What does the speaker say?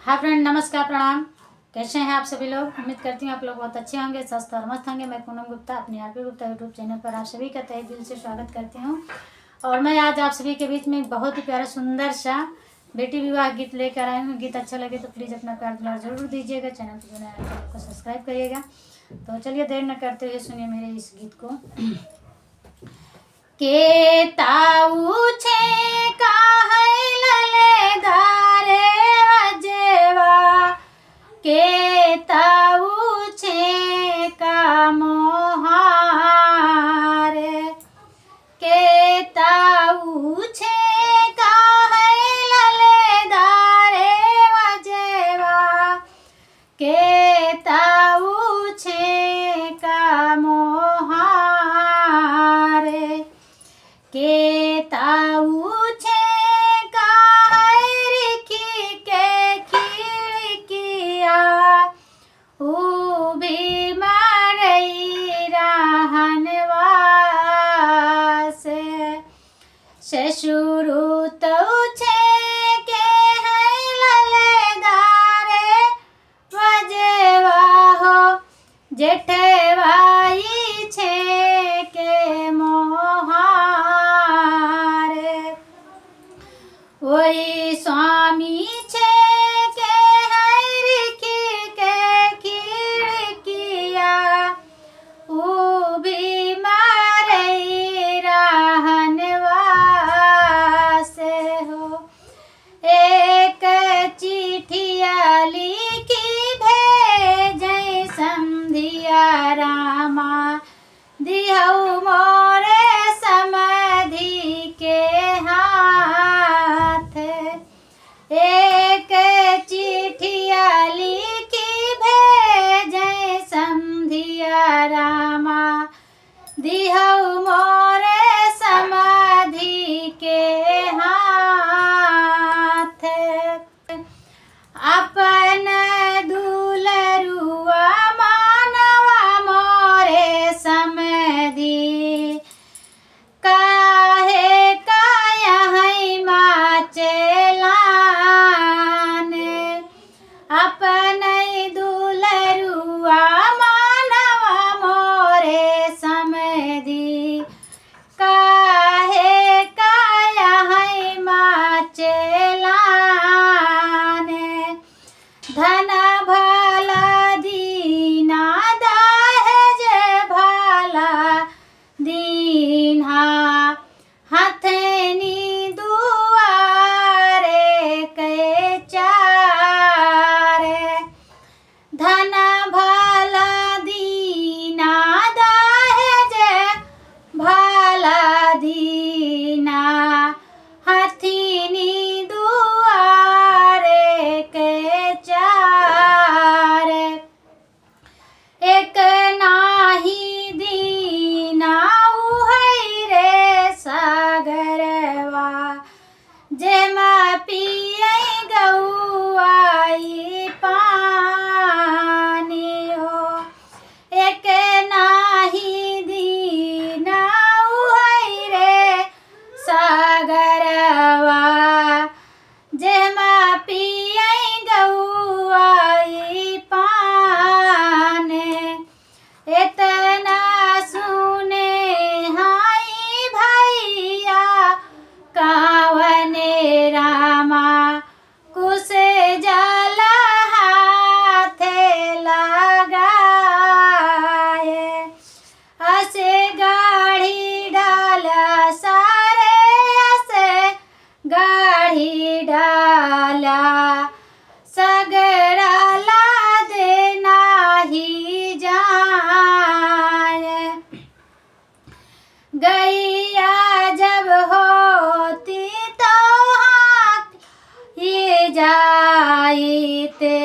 Hi friend, नमस्कार, प्रणाम। कैसे हैं आप सभी लोग? उम्मीद करती हूँ आप लोग बहुत अच्छे होंगे, स्वस्थ और मस्त होंगे। मैं पूनम गुप्ता अपनी आरपी गुप्ता यूट्यूब चैनल पर आप सभी का तहे दिल से स्वागत करती हूँ। और मैं आज आप सभी के बीच में बहुत ही प्यारा सुंदर सा बेटी विवाह गीत लेकर आई हूँ। गीत अच्छा लगे तो प्लीज़ अपना प्यार दुलार जरूर दीजिएगा। चैनल पर जो है चैनल को सब्सक्राइब करिएगा। तो चलिए देर न करते हुए सुनिए मेरे इस गीत को। के ताऊ छे का है ललेदारे वजेवा, के ताऊ छे का मोहारे, के ताऊ छे का है ललेदारे वजेवा, के ताऊ छे का मोहारे, के ताऊ छे का रिखी के खिड़किया, ऊ भी मारई रहनवा से, ससुरु तो छे के है ललेदारे वजेवा हो, जेठवाई छे के मोहारे, वही स्वामी छे के है रिखी के खिड़किया, ऊ भी मारई रहनवा से हो। एक चिठिया लिखी भेजै समधिया रामा, दिहौ मोरे समधि के हाथ। एक चिठिया लिखी भेजै समधिया रामा, दिहौ मोरे समधि के हाथ। अपन दुलरुआ मानवा मोरे समधि, काहे काया है माचेलान, अपन दुलरुआ मानवा मोरे समधि, काहे काया है माचेलान। धन भला दीना दहेज भला दीन्हा, हथनी दुआरे के चारे। धन भला दीना दहेज भला दीना, हथनी दुआरे के चारे। एक नाही दीना उहै रे सागरवा, जेमा पियै गौआई पानी हो। एक नाही दीना उहै रे सागरवा, जेमा पियै गौआई पानी। इतना सुने हाई भैया कावने रामा, कुछ जल हाथे लगाए, असे गाढ़ी डाला सारे, असे गाढ़ी डाला सगराला देना ही जाए। गैया जब होती तो हाँक ये जाते,